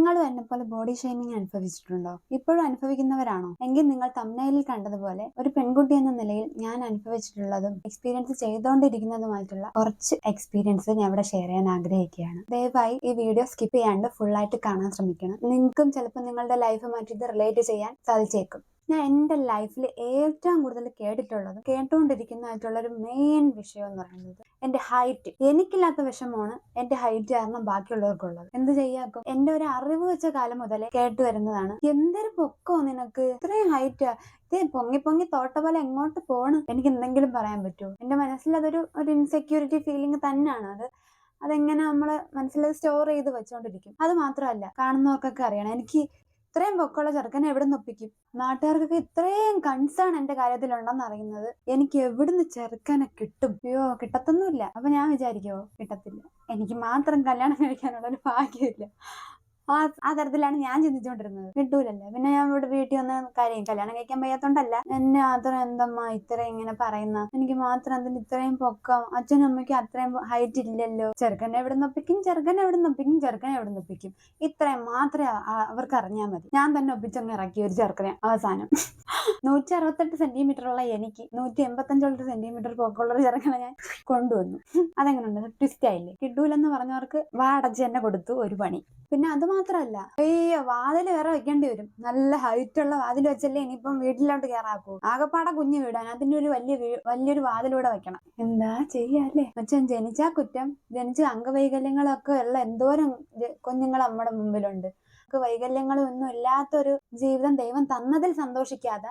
നിങ്ങളും എന്നെ പോലെ ബോഡി ഷെയ്മിങ് അനുഭവിച്ചിട്ടുണ്ടോ? ഇപ്പോഴും അനുഭവിക്കുന്നവരാണോ? എങ്കിൽ നിങ്ങൾ തംബ്നെയിലിൽ കണ്ടതുപോലെ ഒരു പെൺകുട്ടി എന്ന നിലയിൽ ഞാൻ അനുഭവിച്ചിട്ടുള്ളതും എക്സ്പീരിയൻസ് ചെയ്തുകൊണ്ടിരിക്കുന്നതുമായിട്ടുള്ള കുറച്ച് എക്സ്പീരിയൻസ് ഞാൻ ഇവിടെ ഷെയർ ചെയ്യാൻ ആഗ്രഹിക്കുകയാണ്. ദയവായി ഈ വീഡിയോ സ്കിപ്പ് ചെയ്യാണ്ട് ഫുള്ളായിട്ട് കാണാൻ ശ്രമിക്കണം. നിങ്ങൾക്കും ചിലപ്പോൾ നിങ്ങളുടെ ലൈഫുമായിട്ട് ഇത് റിലേറ്റ് ചെയ്യാൻ സാധിച്ചേക്കും. ഞാൻ എൻ്റെ ലൈഫിൽ ഏറ്റവും കൂടുതൽ കേട്ടുകൊണ്ടിരിക്കുന്നതായിട്ടുള്ള ഒരു മെയിൻ വിഷയം എന്ന് പറയുന്നത് എൻ്റെ ഹൈറ്റ്. എനിക്കില്ലാത്ത വിഷമമാണ് എൻ്റെ ഹൈറ്റ് കാരണം ബാക്കിയുള്ളവർക്കുള്ളത്. എന്ത് ചെയ്യാക്കും? എൻ്റെ ഒരു അറിവ് വെച്ച കാലം മുതലേ കേട്ടു വരുന്നതാണ്, എന്തൊരു പൊക്കോ നിനക്ക്, ഇത്രയും ഹൈറ്റ്, ഇത് പൊങ്ങി പൊങ്ങി തോട്ട പോലെ എങ്ങോട്ട് പോണ്. എനിക്ക് എന്തെങ്കിലും പറയാൻ പറ്റുമോ? എൻ്റെ മനസ്സിൽ അതൊരു ഇൻസെക്യൂരിറ്റി ഫീലിംഗ് തന്നെയാണ്. അതെങ്ങനെ നമ്മള് മനസ്സിൽ സ്റ്റോർ ചെയ്ത് വെച്ചോണ്ടിരിക്കും. അത് മാത്രമല്ല, കാണുന്നവർക്കൊക്കെ അറിയണം എനിക്ക് ഇത്രയും പൊക്കമുള്ള ചെറുക്കനെ എവിടെ നിന്ന് ഒപ്പിക്കും. നാട്ടുകാർക്കൊക്കെ ഇത്രയും കൺസേൺ എന്റെ കാര്യത്തിലുണ്ടെന്ന് അറിയുന്നത് എനിക്ക് എവിടുന്ന് ചെറുക്കനെ കിട്ടും? അയ്യോ, കിട്ടത്തൊന്നുമില്ല. അപ്പൊ ഞാൻ വിചാരിക്കുവോ കിട്ടത്തില്ല, എനിക്ക് മാത്രം കല്യാണം കഴിക്കാനുള്ള ഒരു ഭാഗ്യമില്ല. ആ തരത്തിലാണ് ഞാൻ ചിന്തിച്ചുകൊണ്ടിരുന്നത്. കിട്ടൂലല്ലോ. പിന്നെ ഞാൻ ഇവിടെ വീട്ടിൽ വന്ന് കല്യാണം കഴിക്കാൻ വയ്യാത്തോണ്ടല്ല, എന്നെ മാത്രം എന്തമ്മ ഇത്ര ഇങ്ങനെ പറയുന്ന, എനിക്ക് മാത്രം എന്തിന് ഇത്രയും പൊക്കം, അച്ഛനും അമ്മയ്ക്കും അത്രയും ഹൈറ്റ് ഇല്ലല്ലോ, ചെറുക്കനെ എവിടെ നിന്നൊപ്പിക്കും, ഇത്രയും മാത്രമേ അവർക്ക് അറിഞ്ഞാൽ മതി. ഞാൻ തന്നെ ഒപ്പിച്ചങ്ങ് ഇറക്കി ഒരു ചെറുക്കനെ. അവസാനം 168 സെന്റിമീറ്ററുള്ള എനിക്ക് 185 സെന്റിമീറ്റർ പൊക്കമുള്ള ഒരു ചെറുക്കനെ ഞാൻ കൊണ്ടുവന്നു. അതെങ്ങനെയുണ്ട്? ട്വിസ്റ്റ് ആയില്ലേ? കിട്ടൂലെന്ന് പറഞ്ഞവർക്ക് വാടച്ച് തന്നെ കൊടുത്തു ഒരു പണി. പിന്നെ അത് മാത്രമല്ല, വാതില് വേറെ വെക്കേണ്ടി വരും. നല്ല ഹൈറ്റ് ഉള്ള വാതിൽ വെച്ചല്ലേ ഇനിയിപ്പം വീട്ടിലോട്ട് കയറാക്കൂ. ആകപ്പാടെ കുഞ്ഞു വീടാൻ അതിന്റെ ഒരു വലിയൊരു വാതിലൂടെ വെക്കണം. എന്താ ചെയ്യാല്ലേ? മച്ചാൻ ജനിച്ചാ കുറ്റം, ജനിച്ച അംഗവൈകല്യങ്ങളൊക്കെ ഉള്ള എന്തോരം കുഞ്ഞുങ്ങൾ നമ്മുടെ മുമ്പിലുണ്ട്. വൈകല്യങ്ങളും ഒന്നും ഇല്ലാത്തൊരു ജീവിതം ദൈവം തന്നതിൽ സന്തോഷിക്കാതെ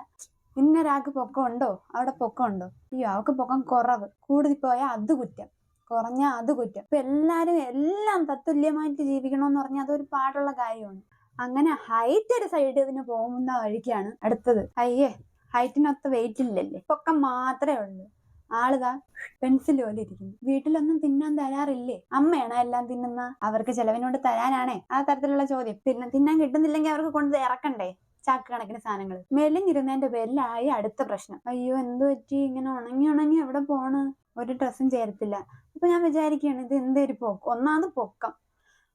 ഇന്നൊരാൾക്ക് പൊക്കം ഉണ്ടോ, അവിടെ പൊക്കം ഉണ്ടോ, അയ്യോ അവർക്ക് പൊക്കം കുറവ്, കൂടുതൽ അത് കുറ്റം, കുറഞ്ഞാൽ അത് കുറ്റം. ഇപ്പൊ എല്ലാരും എല്ലാം തത്തുല്യമായിട്ട് ജീവിക്കണമെന്ന് പറഞ്ഞാൽ അതൊരു പാടുള്ള കാര്യമാണ്. അങ്ങനെ ഹൈറ്റ് ഒരു സൈഡിന് പോകുന്ന വഴിക്കാണ് അടുത്തത്, ഹൈറ്റിനൊത്ത വെയിറ്റ് ഇല്ലല്ലേ, പൊക്കം മാത്രമേ ഉള്ളൂ. ആളുതാ പെൻസിൽ പോലെ ഇരിക്കുന്നു. വീട്ടിലൊന്നും തിന്നാൻ തരാറില്ലേ? അമ്മയാണോ എല്ലാം തിന്നുന്ന? അവർക്ക് ചെലവിനോട് തരാനാണേ ആ തരത്തിലുള്ള ചോദ്യം. തിന്നാൻ കിട്ടുന്നില്ലെങ്കിൽ അവർക്ക് കൊണ്ട് ഇറക്കണ്ടേ ചാക്ക് കണക്കിന് സാധനങ്ങൾ. മെലിഞ്ഞിരുന്നതിന്റെ പേരിലായി അടുത്ത പ്രശ്നം. അയ്യോ എന്ത് പറ്റി, ഇങ്ങനെ ഉണങ്ങി എവിടെ പോണ്, ഒരു ഡ്രസ്സും ചേരത്തില്ല. അപ്പൊ ഞാൻ വിചാരിക്കുകയാണ്, ഇത് എന്തൊരു ഒന്നാമത് പൊക്കം,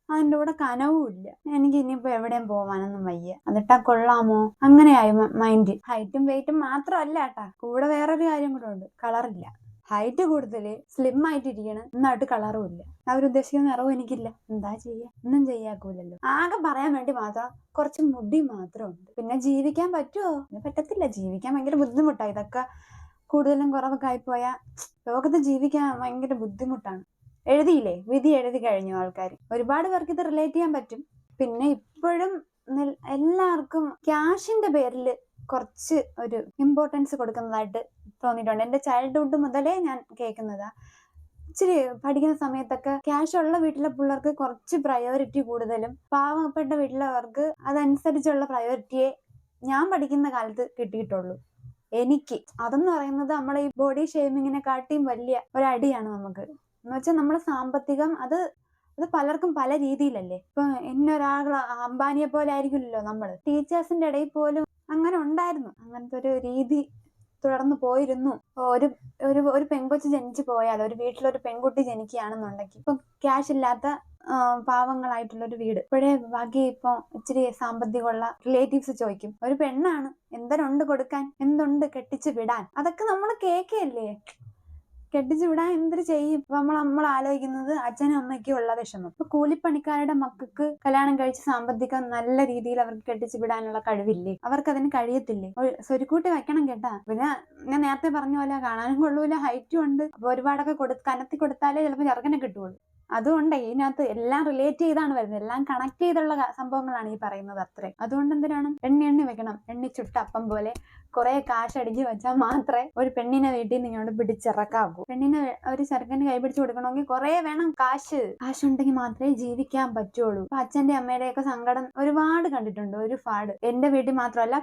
അതിൻ്റെ കൂടെ കനവും ഇല്ല. എനിക്ക് ഇനിയിപ്പോ എവിടെയും പോവാനൊന്നും വയ്യ, അതിട്ടാ കൊള്ളാമോ, അങ്ങനെയായി മൈൻഡ്. ഹൈറ്റും വെയിറ്റും മാത്രമല്ല കേട്ടാ, കൂടെ വേറൊരു കാര്യം കൂടെ ഉണ്ട്, കളറില്ല. ഹൈറ്റ് കൂടുതല്, സ്ലിം ആയിട്ടിരിക്കണം, നന്നായിട്ട് കളറും ഇല്ല. അവരുദ്ദേശിക്കുന്ന നിറവും എനിക്കില്ല. എന്താ ചെയ്യാ? ഒന്നും ചെയ്യാക്കൂലല്ലോ. ആകെ പറയാൻ വേണ്ടി മാത്രം കുറച്ച് മുടി മാത്രം ഉണ്ട്. പിന്നെ ജീവിക്കാൻ പറ്റുമോ? പറ്റത്തില്ല. ജീവിക്കാൻ ഭയങ്കര ബുദ്ധിമുട്ടാണ്. ഇതൊക്കെ കൂടുതലും കുറവൊക്കെ ആയിപ്പോയാൽ ലോകത്ത് ജീവിക്കാൻ ഭയങ്കര ബുദ്ധിമുട്ടാണ്. എഴുതിയില്ലേ, വിധി എഴുതി കഴിഞ്ഞു ആൾക്കാർ. ഒരുപാട് പേർക്ക് ഇത് റിലേറ്റ് ചെയ്യാൻ പറ്റും. പിന്നെ ഇപ്പോഴും എല്ലാവർക്കും ക്യാഷിന്റെ പേരിൽ കുറച്ച് ഒരു ഇമ്പോർട്ടൻസ് കൊടുക്കുന്നതായിട്ട് തോന്നിയിട്ടുണ്ട്. എൻ്റെ ചൈൽഡ്ഹുഡ് മുതലേ ഞാൻ കേൾക്കുന്നതാ. ഇച്ചിരി പഠിക്കുന്ന സമയത്തൊക്കെ ക്യാഷ് ഉള്ള വീട്ടിലെ പിള്ളേർക്ക് കുറച്ച് പ്രയോറിറ്റി കൂടുതലും, പാവപ്പെട്ട വീട്ടിലുള്ളവർക്ക് അതനുസരിച്ചുള്ള പ്രയോറിറ്റിയെ ഞാൻ പഠിക്കുന്ന കാലത്ത് കിട്ടിയിട്ടുള്ളൂ. എനിക്ക് അതെന്ന് പറയുന്നത് നമ്മളെ ഈ ബോഡി ഷേമിങ്ങിനെ കാട്ടിയും വലിയ ഒരടിയാണ് നമുക്ക്. എന്ന് വെച്ചാൽ നമ്മളെ സാമ്പത്തികം അത് പലർക്കും പല രീതിയിലല്ലേ. ഇപ്പൊ ഇന്നൊരാൾ അംബാനിയെ പോലെ ആയിരിക്കില്ലല്ലോ നമ്മള്. ടീച്ചേഴ്സിന്റെ ഇടയിൽ പോലും അങ്ങനെ ഉണ്ടായിരുന്നു. അങ്ങനത്തെ ഒരു രീതി തുടർന്ന് പോയിരുന്നു. ഒരു പെൺകൊച്ച് ജനിച്ചു പോയാൽ, ഒരു വീട്ടിലൊരു പെൺകുട്ടി ജനിക്കുകയാണെന്നുണ്ടെങ്കിൽ, ഇപ്പൊ ക്യാഷ് ഇല്ലാത്ത പാവങ്ങളായിട്ടുള്ള ഒരു വീട്, ഇപ്പോഴേ ബാക്കി ഇപ്പൊ ഇച്ചിരി സാമ്പത്തികമുള്ള റിലേറ്റീവ്സ് ചോദിക്കും, ഒരു പെണ്ണാണ് എന്തൊരുണ്ട് കൊടുക്കാൻ, എന്തുണ്ട് കെട്ടിച്ചു വിടാൻ. അതൊക്കെ നമ്മൾ കേൾക്കല്ലേ. കെട്ടിച്ചു വിടാൻ എന്തൊരു ചെയ്യും? ഇപ്പൊ നമ്മൾ ആലോചിക്കുന്നത് അച്ഛനും അമ്മയ്ക്കും ഉള്ള വിഷമം. ഇപ്പൊ കൂലിപ്പണിക്കാരുടെ മക്കൾക്ക് കല്യാണം കഴിച്ച് സാമ്പത്തികം നല്ല രീതിയിൽ അവർക്ക് കെട്ടിച്ചു വിടാനുള്ള കഴിവില്ലേ? അവർക്ക് അതിന് കഴിയത്തില്ലേ? സ്വരുക്കൂട്ടി വെക്കണം കേട്ടാ. പിന്നെ ഞാൻ നേരത്തെ പറഞ്ഞ പോലെ കാണാനും കൊള്ളൂല, ഹൈറ്റും ഉണ്ട്. അപ്പൊ ഒരുപാടൊക്കെ കനത്തി കൊടുത്താലേ ചിലപ്പോൾ ചെറുക്കനെ കിട്ടുള്ളൂ. അതുകൊണ്ട് ഇതിനകത്ത് എല്ലാം റിലേറ്റ് ചെയ്താണ് വരുന്നത്, എല്ലാം കണക്ട് ചെയ്തുള്ള സംഭവങ്ങളാണ് ഈ പറയുന്നത്. അത്രേ. അതുകൊണ്ട് എന്തിനാണ് എണ്ണി വെക്കണം, എണ്ണി ചുട്ട അപ്പം പോലെ കുറെ കാശ് അടിച്ചു വെച്ചാൽ മാത്രമേ ഒരു പെണ്ണിനെ വീട്ടിൽ നിന്ന് ഇങ്ങോട്ട് പിടിച്ചിറക്കാവൂ. പെണ്ണിനെ ഒരു ചെറുക്കന് കൈപിടിച്ച് കൊടുക്കണമെങ്കിൽ കുറെ വേണം കാശുണ്ടെങ്കിൽ മാത്രമേ ജീവിക്കാൻ പറ്റുള്ളൂ. അപ്പൊ അച്ഛന്റെ അമ്മയുടെയൊക്കെ സങ്കടം ഒരുപാട് കണ്ടിട്ടുണ്ട്, ഒരുപാട്. എന്റെ വീട്ടിൽ മാത്രമല്ല,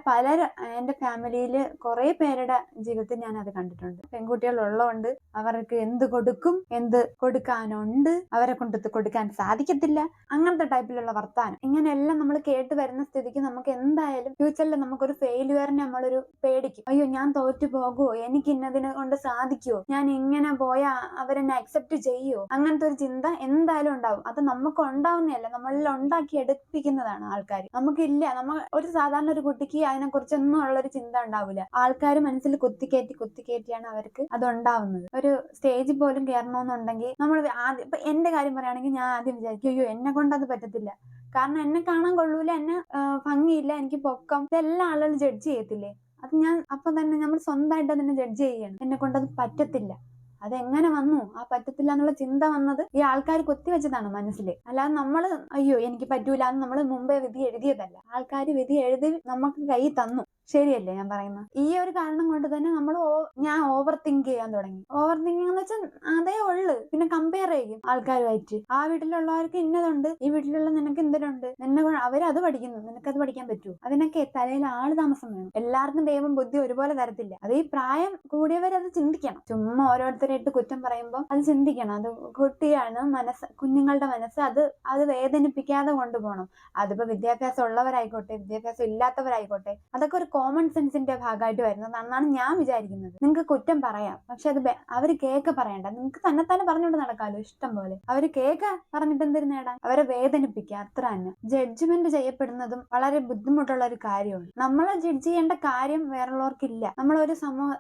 എന്റെ ഫാമിലിയില് കുറെ പേരുടെ ജീവിതത്തിൽ ഞാൻ അത് കണ്ടിട്ടുണ്ട്. പെൺകുട്ടികൾ ഉള്ളതുകൊണ്ട് അവർക്ക് എന്ത് കൊടുക്കും, എന്ത് കൊടുക്കാനുണ്ട്, അവരെ കൊണ്ട് കൊടുക്കാൻ സാധിക്കത്തില്ല, അങ്ങനത്തെ ടൈപ്പിലുള്ള വർത്താനം. ഇങ്ങനെയെല്ലാം നമ്മൾ കേട്ട് വരുന്ന സ്ഥിതിക്ക് നമുക്ക് എന്തായാലും ഫ്യൂച്ചറിൽ നമുക്കൊരു ഫെയിലുവറിനെ നമ്മളൊരു പേടിക്കും. അയ്യോ ഞാൻ തോറ്റു പോകുമോ, എനിക്ക് ഇന്നതിനെ കൊണ്ട് സാധിക്കുമോ, ഞാൻ ഇങ്ങനെ പോയാ അവരെന്നെ അക്സെപ്റ്റ് ചെയ്യുമോ, അങ്ങനത്തെ ഒരു ചിന്ത എന്തായാലും ഉണ്ടാവും. അത് നമുക്ക് ഉണ്ടാവുന്നതല്ല, നമ്മളിൽ ഉണ്ടാക്കി എടുപ്പിക്കുന്നതാണ് ആൾക്കാർ. നമുക്കില്ല, നമ്മൾ ഒരു സാധാരണ ഒരു കുട്ടിക്ക് അതിനെ കുറിച്ചൊന്നും ഉള്ളൊരു ചിന്ത ഉണ്ടാവില്ല. ആൾക്കാർ മനസ്സിൽ കുത്തിക്കയറ്റിയാണ് അവർക്ക് അത് ഉണ്ടാവുന്നത്. ഒരു സ്റ്റേജിൽ പോലും കയറണമെന്നുണ്ടെങ്കിൽ നമ്മൾ ആദ്യം, ഇപ്പൊ എന്റെ കാര്യം പറയുകയാണെങ്കിൽ ഞാൻ ആദ്യം വിചാരിക്കും അയ്യോ എന്നെ കൊണ്ട് അത് പറ്റത്തില്ല, കാരണം എന്നെ കാണാൻ കൊള്ളൂല, എന്നെ ഭംഗിയില്ല, എനിക്ക് പൊക്കം, ഇതെല്ലാം ആളുകൾ ജഡ്ജ് ചെയ്യത്തില്ലേ. അത് ഞാൻ അപ്പൊ തന്നെ നമ്മൾ സ്വന്തമായിട്ട് അതിനെ ജഡ്ജ് ചെയ്യാണ്, എന്നെ കൊണ്ടത് പറ്റത്തില്ല. അതെങ്ങനെ വന്നു? ആ പറ്റത്തില്ല എന്നുള്ള ചിന്ത വന്നത് ഈ ആൾക്കാർ കൊത്തിവെച്ചതാണ് മനസ്സിൽ. അല്ലാതെ നമ്മള് അയ്യോ എനിക്ക് പറ്റൂല എന്ന് നമ്മൾ മുമ്പേ വിധി എഴുതിയതല്ല. ആൾക്കാർ വിധി എഴുതി നമുക്ക് കൈ തന്നു. ശരിയല്ലേ ഞാൻ പറയുന്നത്? ഈ ഒരു കാരണം കൊണ്ട് തന്നെ ഞാൻ ഓവർ തിങ്ക് ചെയ്യാൻ തുടങ്ങി. ഓവർ തിങ്കിങ് എന്ന് വെച്ചാൽ അതേ ഉള്ളു. പിന്നെ കമ്പയർ ചെയ്യും ആൾക്കാരുമായിട്ട്. ആ വീട്ടിലുള്ളവർക്ക് ഇന്നതുണ്ട്, ഈ വീട്ടിലുള്ള നിനക്ക് എന്തിനുണ്ട്, അവരത് പഠിക്കുന്നു, നിനക്കത് പഠിക്കാൻ പറ്റുമോ? അതിനൊക്കെ തലയിൽ ആള് താമസം വേണം. എല്ലാവർക്കും ദൈവം ബുദ്ധി ഒരുപോലെ തരത്തില്ല. അത് ഈ പ്രായം കൂടിയവരത് ചിന്തിക്കണം. ചുമ്മാ ഓരോരുത്തരായിട്ട് കുറ്റം പറയുമ്പോൾ അത് ചിന്തിക്കണം. അത് കുട്ടിയാണ് കുഞ്ഞുങ്ങളുടെ മനസ്സ്, അത് വേദനിപ്പിക്കാതെ കൊണ്ടുപോകണം. അതിപ്പോ വിദ്യാഭ്യാസം ഉള്ളവരായിക്കോട്ടെ, വിദ്യാഭ്യാസം ഇല്ലാത്തവരായിക്കോട്ടെ, അതൊക്കെ ഒരു കോമൺ സെൻസിന്റെ ഭാഗമായിട്ട് വരുന്നതാണെന്നാണ് ഞാൻ വിചാരിക്കുന്നത്. നിങ്ങൾക്ക് കുറ്റം പറയാം, പക്ഷെ അത് അവര് കേക്ക് പറയണ്ട. നിങ്ങൾക്ക് തന്നെ പറഞ്ഞുകൊണ്ട് നടക്കാമല്ലോ ഇഷ്ടം പോലെ. അവര് കേക്ക് പറഞ്ഞിട്ട് എന്തിനു നേടാൻ? അവരെ വേദനിപ്പിക്കുക, അത്ര തന്നെ. ജഡ്ജ്മെന്റ് ചെയ്യപ്പെടുന്നതും വളരെ ബുദ്ധിമുട്ടുള്ള ഒരു കാര്യമാണ്. നമ്മളെ ജഡ്ജ് ചെയ്യേണ്ട കാര്യം വേറുള്ളവർക്കില്ല. നമ്മൾ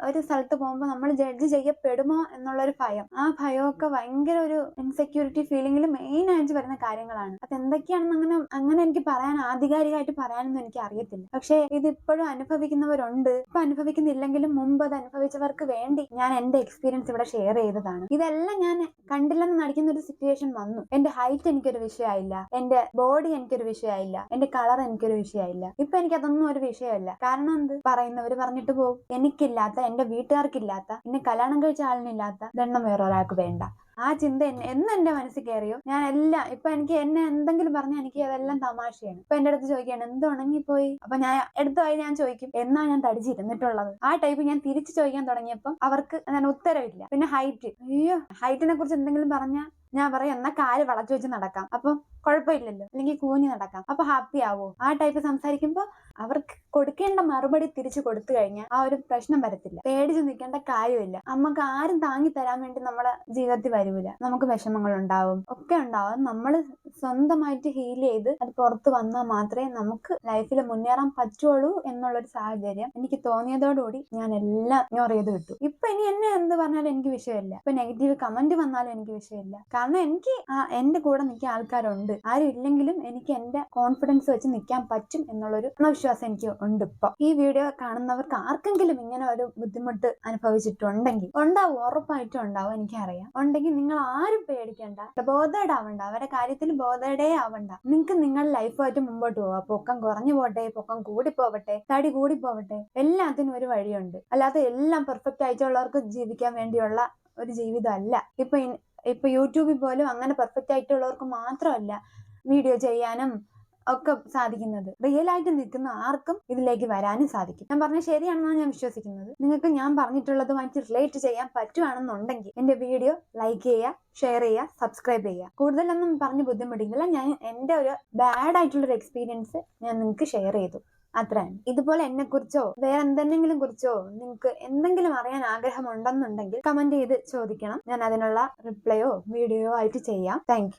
ഒരു സ്ഥലത്ത് പോകുമ്പോൾ നമ്മൾ ജഡ്ജ് ചെയ്യപ്പെടുമോ എന്നുള്ളൊരു ഭയം, ആ ഭയമൊക്കെ ഭയങ്കര ഒരു ഇൻസെക്യൂരിറ്റി ഫീലിംഗിൽ മെയിൻ ആയിട്ട് വരുന്ന കാര്യങ്ങളാണ്. അത് എന്തൊക്കെയാണെന്ന് അങ്ങനെ എനിക്ക് പറയാൻ ആധികാരികമായിട്ട് പറയാനൊന്നും എനിക്ക് അറിയത്തില്ല. പക്ഷെ ഇതിപ്പോഴും അനുഭവിക്കുന്നവരുണ്ട്. ഇപ്പൊ അനുഭവിക്കുന്നില്ലെങ്കിലും മുമ്പ് അത് അനുഭവിച്ചവർക്ക് വേണ്ടി ഞാൻ എന്റെ എക്സ്പീരിയൻസ് ഇവിടെ ഷെയർ ചെയ്തതാണ്. ഇതെല്ലാം ഞാൻ കണ്ടില്ലെന്ന് നടിക്കുന്ന ഒരു സിറ്റുവേഷൻ വന്നു. എന്റെ ഹൈറ്റ് എനിക്കൊരു വിഷയമായില്ല, എന്റെ ബോഡി എനിക്കൊരു വിഷയമായില്ല, എന്റെ കളർ എനിക്കൊരു വിഷയമായില്ല. ഇപ്പൊ എനിക്കതൊന്നും ഒരു വിഷയമല്ല. കാരണം എന്ത്? പറയുന്നവര് പറഞ്ഞിട്ട് പോകും. എനിക്കില്ലാത്ത, എന്റെ വീട്ടുകാർക്കില്ലാത്ത, എന്നെ കല്യാണം കഴിച്ച ആളിനില്ലാത്ത ദണ്ണം വേറൊരാൾക്ക് വേണ്ട. ആ ചിന്ത എന്റെ മനസ്സിൽ കയറിയോ ഞാൻ എല്ലാം, ഇപ്പൊ എനിക്ക് എന്നെ എന്തെങ്കിലും പറഞ്ഞാൽ എനിക്ക് അതെല്ലാം തമാശയാണ്. ഇപ്പൊ എന്റെ അടുത്ത് ചോദിക്കുകയാണ് എന്ത് ഉണങ്ങിപ്പോയി, അപ്പൊ ഞാൻ എടുത്തുപോയി ഞാൻ ചോദിക്കും എന്നാ ഞാൻ തടിച്ചിരുന്നിട്ടുള്ളത്. ആ ടൈപ്പ് ഞാൻ തിരിച്ചു ചോദിക്കാൻ തുടങ്ങിയപ്പം അവർക്ക് ഞാൻ ഉത്തരവില്ല. പിന്നെ ഹൈറ്റ്, അയ്യോ ഹൈറ്റിനെ കുറിച്ച് എന്തെങ്കിലും പറഞ്ഞാൽ ഞാൻ പറയും എന്നാ കാല് വളച്ചു വെച്ച് നടക്കാം, അപ്പൊ കുഴപ്പമില്ലല്ലോ, അല്ലെങ്കിൽ കൂഞ്ഞി നടക്കാം, അപ്പൊ ഹാപ്പി ആവോ? ആ ടൈപ്പ് സംസാരിക്കുമ്പോ അവർക്ക് കൊടുക്കേണ്ട മറുപടി തിരിച്ചു കൊടുത്തു കഴിഞ്ഞാൽ ആ ഒരു പ്രശ്നം വരത്തില്ല. പേടിച്ചു നിൽക്കേണ്ട കാര്യമില്ല. നമുക്ക് ആരും താങ്ങി തരാൻ വേണ്ടി നമ്മളെ ജീവിതത്തിൽ വരൂല. നമുക്ക് വിഷമങ്ങൾ ഉണ്ടാവും, ഒക്കെ ഉണ്ടാവും. നമ്മൾ സ്വന്തമായിട്ട് ഹീൽ ചെയ്ത് അത് പുറത്ത് വന്നാൽ മാത്രമേ നമുക്ക് ലൈഫിൽ മുന്നേറാൻ പറ്റുള്ളൂ എന്നുള്ളൊരു സാഹചര്യം എനിക്ക് തോന്നിയതോടുകൂടി ഞാൻ എല്ലാം ഇഗ്നോർ ചെയ്ത് വിട്ടു. ഇപ്പൊ ഇനി എന്നെ എന്ത് പറഞ്ഞാലും എനിക്ക് വിഷയമില്ല. ഇപ്പൊ നെഗറ്റീവ് കമന്റ് വന്നാലും എനിക്ക് വിഷയമില്ല. കാരണം എനിക്ക് എന്റെ കൂടെ നിൽക്കാൻ ആൾക്കാരുണ്ട്. ആരും ഇല്ലെങ്കിലും എനിക്ക് എന്റെ കോൺഫിഡൻസ് വെച്ച് നിൽക്കാൻ പറ്റും എന്നുള്ളൊരു വിശ്വാസം എനിക്ക് ഉണ്ട്. ഇപ്പൊ ഈ വീഡിയോ കാണുന്നവർക്ക് ആർക്കെങ്കിലും ഇങ്ങനെ ഒരു ബുദ്ധിമുട്ട് അനുഭവിച്ചിട്ടുണ്ടെങ്കിൽ ഉണ്ടാവും, ഉറപ്പായിട്ടും ഉണ്ടാവും, എനിക്കറിയാം. ഉണ്ടെങ്കിൽ നിങ്ങൾ ആരും പേടിക്കണ്ട, ബോധേഡ് ആവണ്ട, അവരുടെ കാര്യത്തിൽ ബോധേഡേ ആവണ്ട. നിങ്ങൾക്ക് നിങ്ങളുടെ ലൈഫായിട്ട് മുമ്പോട്ട് പോവാം. പൊക്കം കുറഞ്ഞു പോട്ടെ, പൊക്കം കൂടി പോവട്ടെ, തടി കൂടി പോവട്ടെ, എല്ലാത്തിനും ഒരു വഴിയുണ്ട്. അല്ലാതെ എല്ലാം പെർഫെക്റ്റ് ആയിട്ടുള്ളവർക്ക് ജീവിക്കാൻ വേണ്ടിയുള്ള ഒരു ജീവിതം അല്ല. ഇപ്പൊ യൂട്യൂബിൽ പോലും അങ്ങനെ പെർഫെക്റ്റ് ആയിട്ടുള്ളവർക്ക് മാത്രമല്ല വീഡിയോ ചെയ്യാനും ഒക്കെ സാധിക്കുന്നത്. റിയൽ ആയിട്ട് നിൽക്കുന്ന ആർക്കും ഇതിലേക്ക് വരാനും സാധിക്കും. ഞാൻ പറഞ്ഞ ശരിയാണെന്നാണ് ഞാൻ വിശ്വസിക്കുന്നത്. നിങ്ങൾക്ക് ഞാൻ പറഞ്ഞിട്ടുള്ളതുമായിട്ട് റിലേറ്റ് ചെയ്യാൻ പറ്റുവാണെന്നുണ്ടെങ്കിൽ എന്റെ വീഡിയോ ലൈക്ക് ചെയ്യുക, ഷെയർ ചെയ്യുക, സബ്സ്ക്രൈബ് ചെയ്യുക. കൂടുതലൊന്നും പറഞ്ഞ് ബുദ്ധിമുട്ടിക്കില്ല. ഞാൻ എന്റെ ഒരു ബാഡ് ആയിട്ടുള്ളൊരു എക്സ്പീരിയൻസ് ഞാൻ നിങ്ങൾക്ക് ഷെയർ ചെയ്തു, അത്രയാണ്. ഇതുപോലെ എന്നെ കുറിച്ചോ വേറെ എന്തെങ്കിലും കുറിച്ചോ നിങ്ങൾക്ക് എന്തെങ്കിലും അറിയാൻ ആഗ്രഹം ഉണ്ടെന്നുണ്ടെങ്കിൽ കമന്റ് ചെയ്ത് ചോദിക്കണം. ഞാൻ അതിനുള്ള റിപ്ലൈയോ വീഡിയോയോ ആയിട്ട് ചെയ്യാം. Thank you.